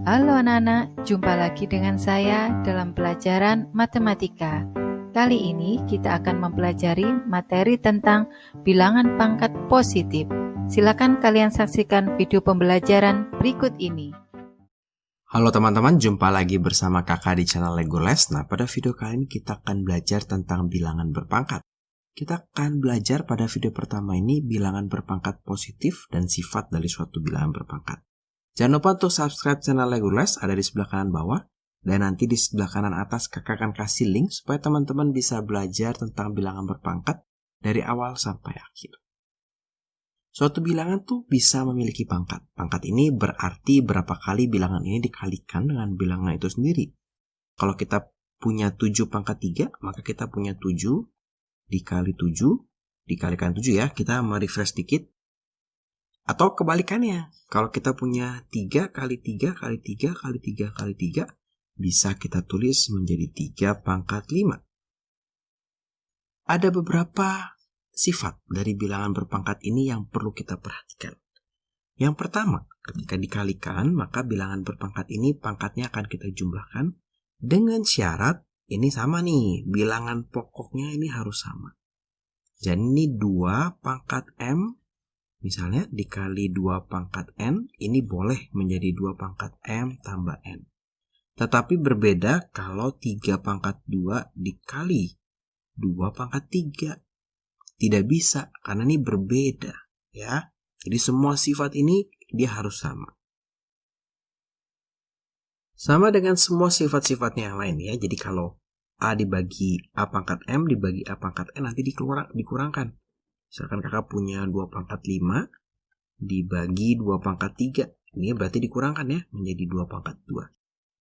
Halo anak-anak, jumpa lagi dengan saya dalam pelajaran matematika. Kali ini kita akan mempelajari materi tentang bilangan pangkat positif. Silakan kalian saksikan video pembelajaran berikut ini. Halo teman-teman, jumpa lagi bersama kakak di channel Lego Les. Nah, pada video kali ini kita akan belajar tentang bilangan berpangkat. Kita akan belajar pada video pertama ini bilangan berpangkat positif dan sifat dari suatu bilangan berpangkat. Jangan lupa untuk subscribe channel Lego Les, ada di sebelah kanan bawah. Dan nanti di sebelah kanan atas kakak akan kasih link supaya teman-teman bisa belajar tentang bilangan berpangkat dari awal sampai akhir. Suatu bilangan tuh bisa memiliki pangkat. Pangkat ini berarti berapa kali bilangan ini dikalikan dengan bilangan itu sendiri. Kalau kita punya 7 pangkat 3, maka kita punya 7 dikali 7 dikalikan 7 ya. Kita merefresh dikit. Atau kebalikannya, kalau kita punya 3 kali 3 kali 3 kali 3 kali 3, bisa kita tulis menjadi 3 pangkat 5. Ada beberapa sifat dari bilangan berpangkat ini yang perlu kita perhatikan. Yang pertama, ketika dikalikan, maka bilangan berpangkat ini pangkatnya akan kita jumlahkan dengan syarat ini sama nih, bilangan pokoknya ini harus sama. Jadi ini 2 pangkat M, misalnya dikali 2 pangkat N, ini boleh menjadi 2 pangkat M tambah N. Tetapi berbeda kalau 3 pangkat 2 dikali 2 pangkat 3. Tidak bisa, karena ini berbeda. Ya. Jadi semua sifat ini dia harus sama. Sama dengan semua sifat-sifatnya yang lain ya. Jadi kalau A dibagi A pangkat M dibagi A pangkat N nanti dikurangkan. Misalkan kakak punya 2 pangkat 5 dibagi 2 pangkat 3. Ini berarti dikurangkan ya menjadi 2 pangkat 2.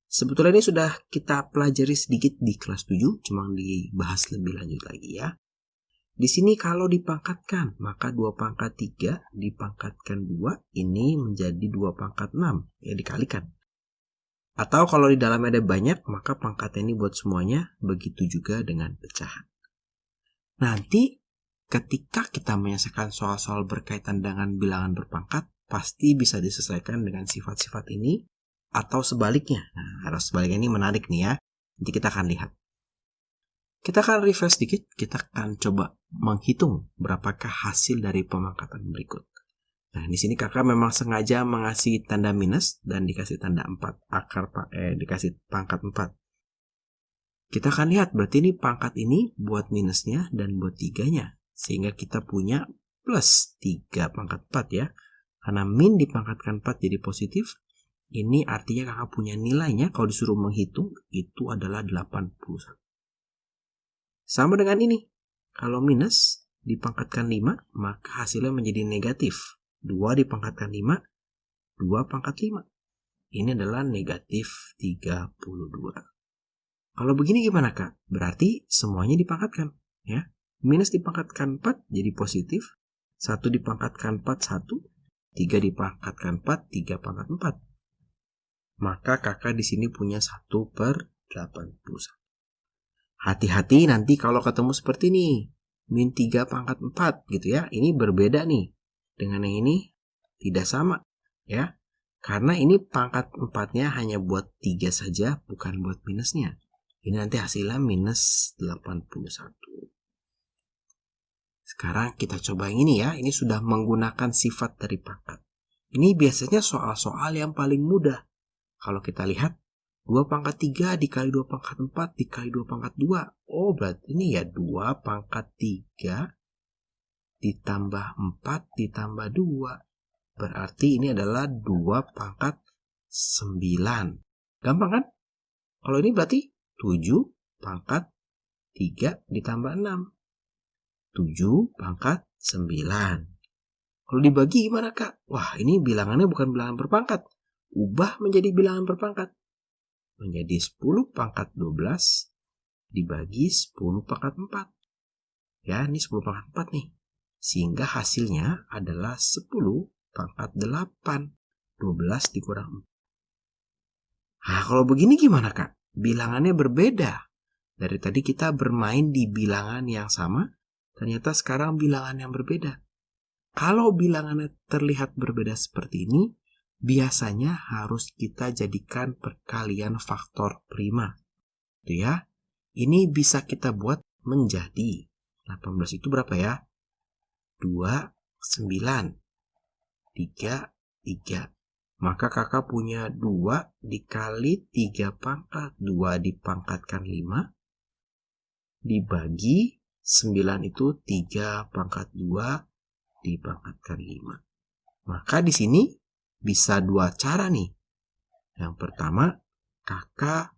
Sebetulnya ini sudah kita pelajari sedikit di kelas 7, cuma dibahas lebih lanjut lagi ya. Di sini kalau dipangkatkan, maka 2 pangkat 3 dipangkatkan 2, ini menjadi 2 pangkat 6, ya dikalikan. Atau kalau di dalamnya ada banyak, maka pangkatnya ini buat semuanya, begitu juga dengan pecahan. Nanti ketika kita menyelesaikan soal-soal berkaitan dengan bilangan berpangkat, pasti bisa diselesaikan dengan sifat-sifat ini, atau sebaliknya. Nah, harus sebaliknya ini menarik nih ya. Nanti kita akan lihat. Kita akan refresh sedikit, kita akan coba menghitung berapakah hasil dari pemangkatan berikut. Nah, di sini kakak memang sengaja mengasih tanda minus dan dikasih tanda 4, dikasih pangkat 4. Kita akan lihat, berarti ini pangkat ini buat minusnya dan buat 3-nya. Sehingga kita punya plus 3 pangkat 4 ya. Karena min dipangkatkan 4 jadi positif, ini artinya kakak punya nilainya kalau disuruh menghitung itu adalah 81. Sama dengan ini. Kalau minus dipangkatkan 5, maka hasilnya menjadi negatif. 2 dipangkatkan 5, 2 pangkat 5. Ini adalah negatif 32. Kalau begini gimana kak? Berarti semuanya dipangkatkan. Ya. Minus dipangkatkan 4 jadi positif. 1 dipangkatkan 4, 1. 3 dipangkatkan 4, 3 pangkat 4. Maka kakak di sini punya 1/81. Hati-hati nanti kalau ketemu seperti ini. Min 3 pangkat 4 gitu ya. Ini berbeda nih. Dengan yang ini tidak sama. Ya. Karena ini pangkat 4-nya hanya buat 3 saja. Bukan buat minusnya. Ini nanti hasilnya minus 81. Sekarang kita coba yang ini ya. Ini sudah menggunakan sifat dari pangkat. Ini biasanya soal-soal yang paling mudah. Kalau kita lihat, 2 pangkat 3 dikali 2 pangkat 4 dikali 2 pangkat 2. Oh, berarti ini ya 2 pangkat 3 ditambah 4 ditambah 2. Berarti ini adalah 2 pangkat 9. Gampang kan? Kalau ini berarti 7 pangkat 3 ditambah 6. 7 pangkat 9. Kalau dibagi gimana kak? Wah, ini bilangannya bukan bilangan berpangkat. Ubah menjadi bilangan berpangkat. Menjadi 10 pangkat 12 dibagi 10 pangkat 4. Ya, ini 10 pangkat 4 nih. Sehingga hasilnya adalah 10 pangkat 8. 12 dikurang 4. Nah, kalau begini gimana kak? Bilangannya berbeda. Dari tadi kita bermain di bilangan yang sama, ternyata sekarang bilangan yang berbeda. Kalau bilangannya terlihat berbeda seperti ini, biasanya harus kita jadikan perkalian faktor prima. Itu ya. Ini bisa kita buat menjadi 18 itu berapa ya? 2, 9, 3, 3. Maka kakak punya 2 dikali 3 pangkat. 2 dipangkatkan 5. Dibagi 9 itu 3 pangkat 2 dipangkatkan 5. Maka di sini bisa 2 cara nih. Yang pertama, kakak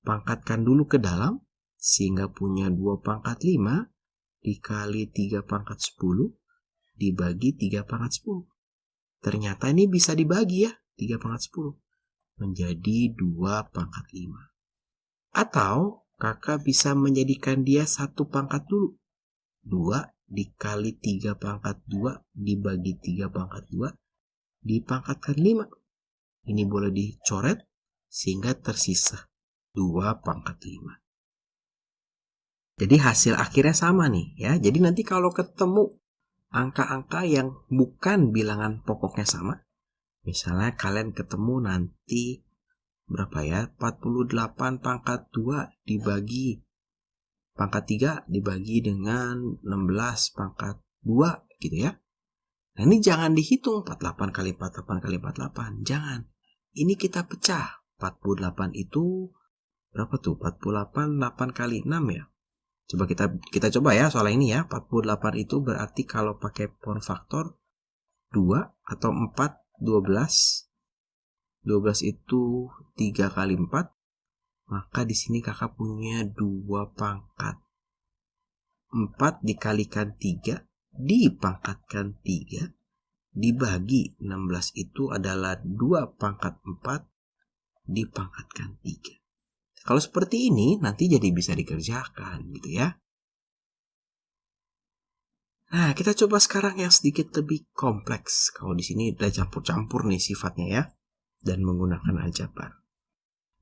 pangkatkan dulu ke dalam sehingga punya 2 pangkat 5 dikali 3 pangkat 10 dibagi 3 pangkat 10. Ternyata ini bisa dibagi ya, 3 pangkat 10 menjadi 2 pangkat 5. Atau kakak bisa menjadikan dia 1 pangkat dulu. 2 dikali 3 pangkat 2 dibagi 3 pangkat 2 dipangkatkan 5. Ini boleh dicoret sehingga tersisa 2 pangkat 5. Jadi hasil akhirnya sama nih ya. Jadi nanti kalau ketemu angka-angka yang bukan bilangan pokoknya sama, misalnya kalian ketemu nanti berapa ya? 48 pangkat 2 dibagi pangkat 3 dibagi dengan 16 pangkat 2 gitu ya. Nah ini jangan dihitung 48 kali 48 kali 48. Jangan. Ini kita pecah. 48 itu berapa tuh? 48 8 kali 6 ya. Coba kita coba ya soal ini ya. 48 itu berarti kalau pakai power faktor 2 atau 4 12. 12 itu 3 kali 4. Maka di sini kakak punya 2 pangkat. 4 dikalikan 3 dipangkatkan 3 dibagi 16 itu adalah 2 pangkat 4 dipangkatkan 3. Kalau seperti ini nanti jadi bisa dikerjakan gitu ya. Nah, kita coba sekarang yang sedikit lebih kompleks. Kalau di sini udah campur-campur nih sifatnya ya, dan menggunakan aljabar.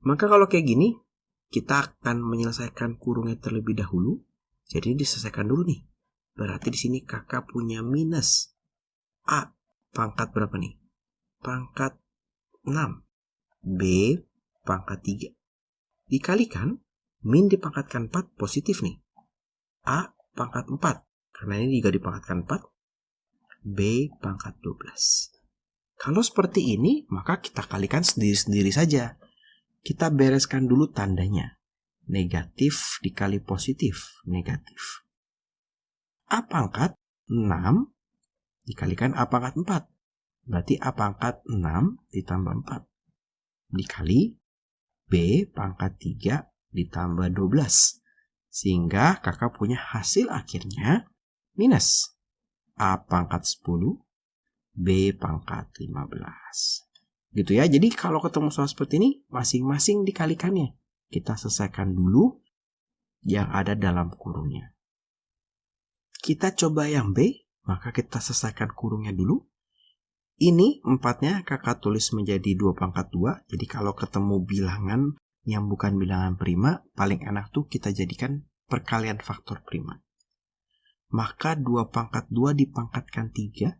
Maka kalau kayak gini, kita akan menyelesaikan kurungnya terlebih dahulu. Jadi diselesaikan dulu nih. Berarti di sini kakak punya minus A pangkat berapa nih? Pangkat 6. B pangkat 3. Dikalikan, min dipangkatkan 4 positif nih. A pangkat 4. Karena ini juga dipangkatkan 4. B pangkat 12. Kalau seperti ini, maka kita kalikan sendiri-sendiri saja. Kita bereskan dulu tandanya. Negatif dikali positif. Negatif. A pangkat 6 dikalikan A pangkat 4. Berarti A pangkat 6 ditambah 4. Dikali B pangkat 3 ditambah 12. Sehingga kakak punya hasil akhirnya minus A pangkat 10, B pangkat 15. Gitu ya, jadi kalau ketemu soal seperti ini, masing-masing dikalikannya. Kita selesaikan dulu yang ada dalam kurungnya. Kita coba yang B, maka kita selesaikan kurungnya dulu. Ini 4-nya kakak tulis menjadi 2 pangkat 2. Jadi kalau ketemu bilangan yang bukan bilangan prima, paling enak tuh kita jadikan perkalian faktor prima. Maka 2 pangkat 2 dipangkatkan 3.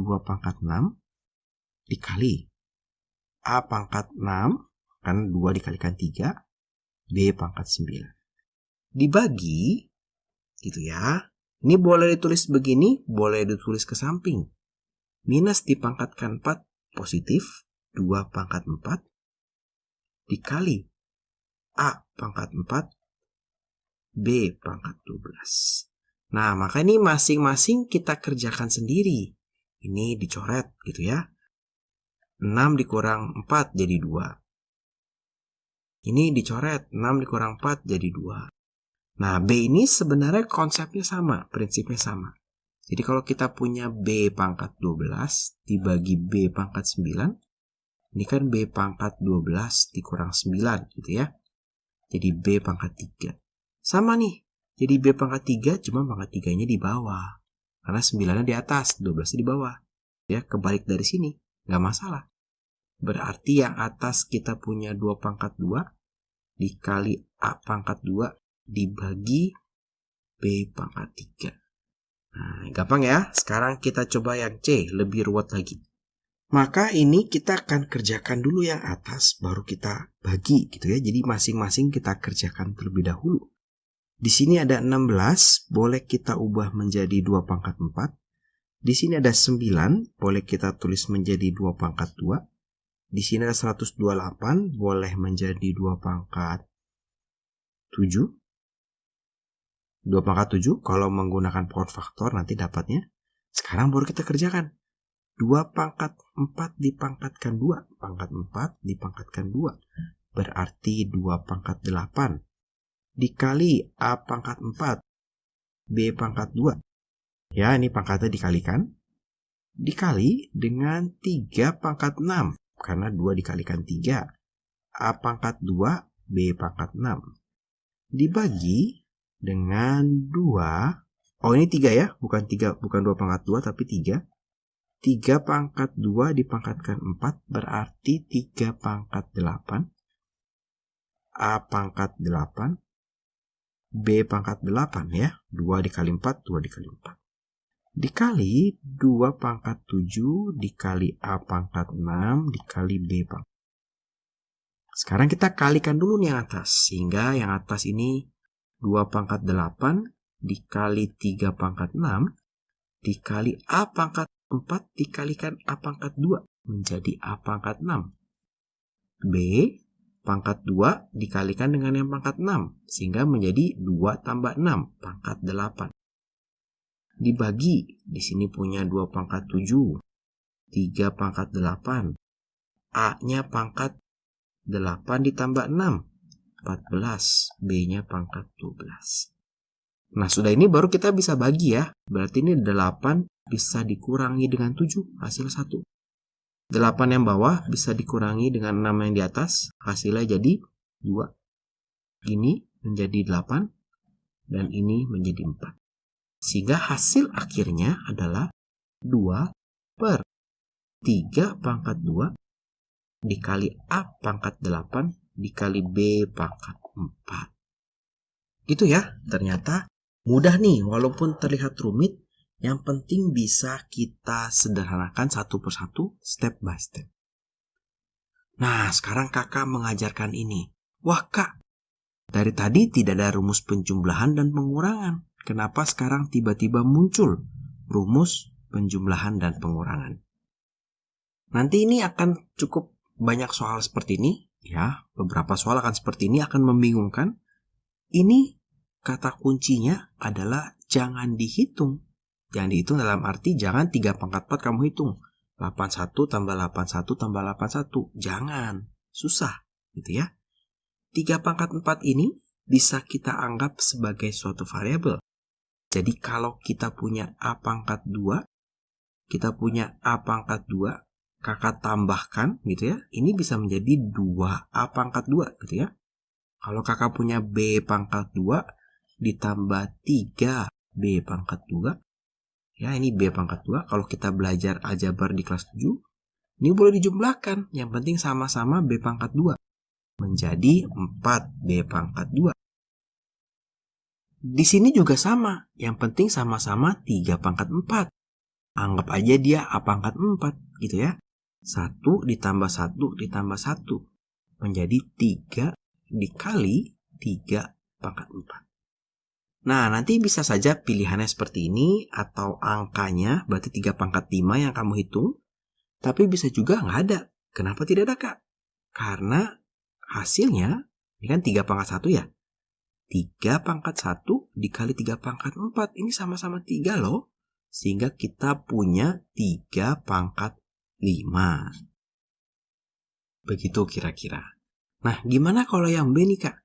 2 pangkat 6 dikali A pangkat 6, kan 2 dikalikan 3. B pangkat 9. Dibagi, gitu ya. Ini boleh ditulis begini, boleh ditulis ke samping. Minus dipangkatkan 4 positif, 2 pangkat 4 dikali A pangkat 4, B pangkat 12. Nah, maka ini masing-masing kita kerjakan sendiri. Ini dicoret gitu ya. 6 dikurang 4 jadi 2. Ini dicoret, 6 dikurang 4 jadi 2. Nah, B ini sebenarnya konsepnya sama, prinsipnya sama. Jadi kalau kita punya B pangkat 12 dibagi B pangkat 9, ini kan B pangkat 12 dikurang 9 gitu ya. Jadi B pangkat 3. Sama nih, jadi B pangkat 3 cuma pangkat 3-nya di bawah. Karena 9-nya di atas, 12-nya di bawah. Ya, kebalik dari sini, nggak masalah. Berarti yang atas kita punya 2 pangkat 2 dikali A pangkat 2 dibagi B pangkat 3. Nah, gampang ya. Sekarang kita coba yang C, lebih ruwet lagi. Maka ini kita akan kerjakan dulu yang atas, baru kita bagi gitu ya. Jadi masing-masing kita kerjakan terlebih dahulu. Di sini ada 16, boleh kita ubah menjadi 2 pangkat 4. Di sini ada 9, boleh kita tulis menjadi 2 pangkat 2. Di sini ada 128, boleh menjadi 2 pangkat 7. 2 pangkat 7, kalau menggunakan power faktor nanti dapatnya. Sekarang baru kita kerjakan. 2 pangkat 4 dipangkatkan 2. Pangkat 4 dipangkatkan 2. Berarti 2 pangkat 8. Dikali A pangkat 4. B pangkat 2. Ya, ini pangkatnya dikalikan. Dikali dengan 3 pangkat 6. Karena 2 dikalikan 3. A pangkat 2, B pangkat 6. Dibagi dengan 2. Oh, ini 3 ya. Bukan 2 pangkat 2, tapi 3. 3 pangkat 2 dipangkatkan 4 berarti 3 pangkat 8. A pangkat 8. B pangkat 8 ya. 2 dikali 4, 2 dikali 4. Dikali 2 pangkat 7 dikali A pangkat 6 dikali B pangkat. Sekarang kita kalikan dulu nih yang atas. Sehingga yang atas ini 2 pangkat 8 dikali 3 pangkat 6 dikali A pangkat 4 dikalikan A pangkat 2 menjadi A pangkat 6. B pangkat 2 dikalikan dengan yang pangkat 6 sehingga menjadi 2 tambah 6 pangkat 8. Dibagi, di sini punya 2 pangkat 7, 3 pangkat 8. A-nya pangkat 8 ditambah 6, 14. B-nya pangkat 12. Nah, sudah ini baru kita bisa bagi ya. Berarti ini 8 bisa dikurangi dengan 7, hasil 1. 8 yang bawah bisa dikurangi dengan 6 yang di atas, hasilnya jadi 2. Ini menjadi 8, dan ini menjadi 4. Sehingga hasil akhirnya adalah 2 per 3 pangkat 2 dikali A pangkat 8 dikali B pangkat 4. Gitu ya, ternyata mudah nih, walaupun terlihat rumit, yang penting bisa kita sederhanakan satu persatu, step by step. Nah, sekarang kakak mengajarkan ini. Wah kak, dari tadi tidak ada rumus penjumlahan dan pengurangan. Kenapa sekarang tiba-tiba muncul rumus penjumlahan dan pengurangan? Nanti ini akan cukup banyak soal seperti ini. Ya, beberapa soal akan seperti ini, akan membingungkan. Ini kata kuncinya adalah jangan dihitung. Jangan dihitung dalam arti jangan 3 pangkat 4 kamu hitung. 81 tambah 81 tambah 81. Jangan. Susah. Gitu ya. 3 pangkat 4 ini bisa kita anggap sebagai suatu variabel. Jadi kalau kita punya A pangkat 2, kita punya A pangkat 2, kakak tambahkan gitu ya. Ini bisa menjadi 2A pangkat 2 gitu ya. Kalau kakak punya B pangkat 2 ditambah 3B pangkat 2. Ya, ini B pangkat 2. Kalau kita belajar aljabar di kelas 7, ini boleh dijumlahkan. Yang penting sama-sama B pangkat 2. Menjadi 4B pangkat 2. Di sini juga sama. Yang penting sama-sama 3 pangkat 4. Anggap aja dia A pangkat 4 gitu ya. 1 ditambah 1 ditambah 1. Menjadi 3 dikali 3 pangkat 4. Nah, nanti bisa saja pilihannya seperti ini, atau angkanya berarti 3 pangkat 5 yang kamu hitung, tapi bisa juga nggak ada. Kenapa tidak ada, Kak? Karena hasilnya, ini kan 3 pangkat 1 ya. 3 pangkat 1 dikali 3 pangkat 4, ini sama-sama 3 loh. Sehingga kita punya 3 pangkat 5. Begitu kira-kira. Nah, gimana kalau yang B nih, Kak?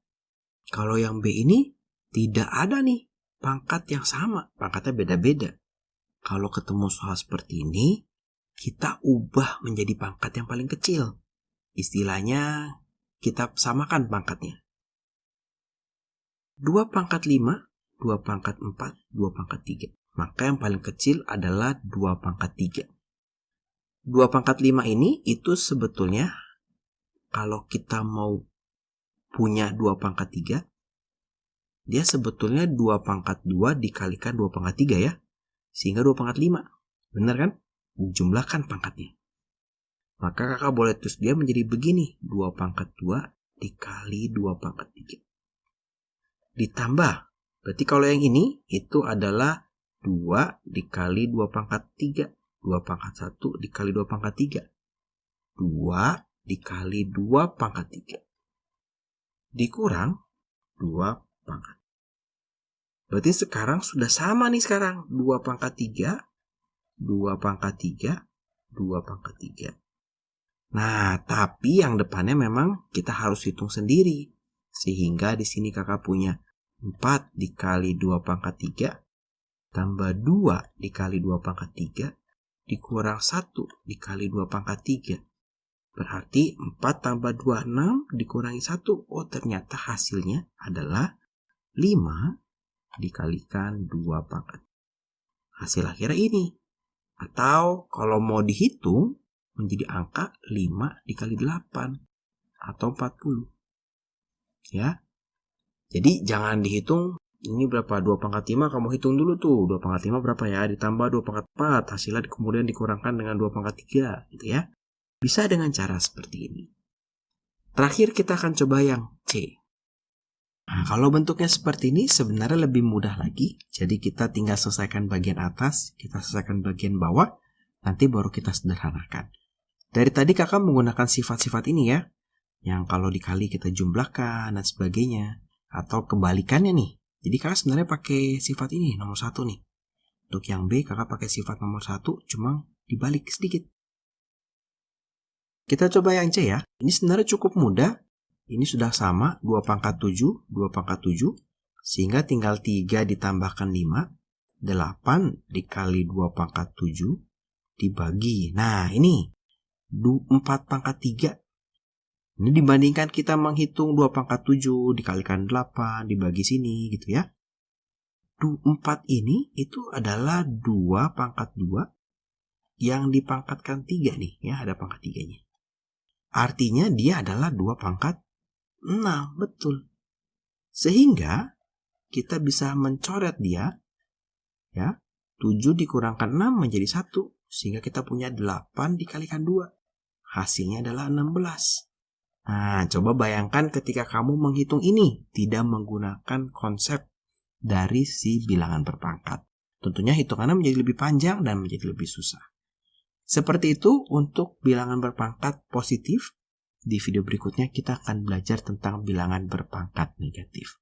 Kalau yang B ini tidak ada nih pangkat yang sama, pangkatnya beda-beda. Kalau ketemu soal seperti ini, kita ubah menjadi pangkat yang paling kecil. Istilahnya, kita samakan pangkatnya. 2 pangkat 5, 2 pangkat 4, 2 pangkat 3. Maka yang paling kecil adalah 2 pangkat 3. 2 pangkat 5 ini itu sebetulnya kalau kita mau punya 2 pangkat 3, dia sebetulnya 2 pangkat 2 dikalikan 2 pangkat 3 ya. Sehingga 2 pangkat 5. Benar kan? Jumlahkan pangkatnya. Maka kakak boleh tulis dia menjadi begini. 2 pangkat 2 dikali 2 pangkat 3. Ditambah. Berarti kalau yang ini itu adalah 2 dikali 2 pangkat 3. 2 pangkat 1 dikali 2 pangkat 3. 2 dikali 2 pangkat 3. Dikurang 2 pangkat. Berarti sekarang sudah sama nih sekarang. 2 pangkat 3, 2 pangkat 3, 2 pangkat 3. Nah, tapi yang depannya memang kita harus hitung sendiri. Sehingga di sini kakak punya 4 dikali 2 pangkat 3 tambah 2 dikali 2 pangkat 3 dikurang 1 dikali 2 pangkat 3. Berarti 4 tambah 2, 6 dikurangi 1. Oh, ternyata hasilnya adalah 5 dikalikan 2 pangkat. Hasil akhirnya ini. Atau kalau mau dihitung menjadi angka 5 dikali 8 atau 40. Ya. Jadi jangan dihitung ini berapa 2 pangkat 5, kamu hitung dulu tuh 2 pangkat 5 berapa ya, ditambah 2 pangkat 4, hasilnya kemudian dikurangkan dengan 2 pangkat 3 gitu ya. Bisa dengan cara seperti ini. Terakhir kita akan coba yang C. Nah, kalau bentuknya seperti ini sebenarnya lebih mudah lagi. Jadi kita tinggal selesaikan bagian atas, kita selesaikan bagian bawah, nanti baru kita sederhanakan. Dari tadi kakak menggunakan sifat-sifat ini ya, yang kalau dikali kita jumlahkan dan sebagainya. Atau kebalikannya nih. Jadi kakak sebenarnya pakai sifat ini, nomor 1 nih. Untuk yang B kakak pakai sifat nomor 1, cuma dibalik sedikit. Kita coba yang C ya. Ini sebenarnya cukup mudah. Ini sudah sama, 2 pangkat 7, 2 pangkat 7. Sehingga tinggal 3 ditambahkan 5. 8 dikali 2 pangkat 7 dibagi. Nah ini, 4 pangkat 3. Ini dibandingkan kita menghitung 2 pangkat 7 dikalikan 8 dibagi sini gitu ya. 4 ini itu adalah 2 pangkat 2 yang dipangkatkan 3 nih ya, ada pangkat 3-nya. Artinya dia adalah 2 pangkat 6, betul. Sehingga kita bisa mencoret dia ya. 7 dikurangkan 6 menjadi 1 sehingga kita punya 8 dikalikan 2. Hasilnya adalah 16. Nah, coba bayangkan ketika kamu menghitung ini tidak menggunakan konsep dari si bilangan berpangkat. Tentunya hitungannya menjadi lebih panjang dan menjadi lebih susah. Seperti itu untuk bilangan berpangkat positif. Di video berikutnya kita akan belajar tentang bilangan berpangkat negatif.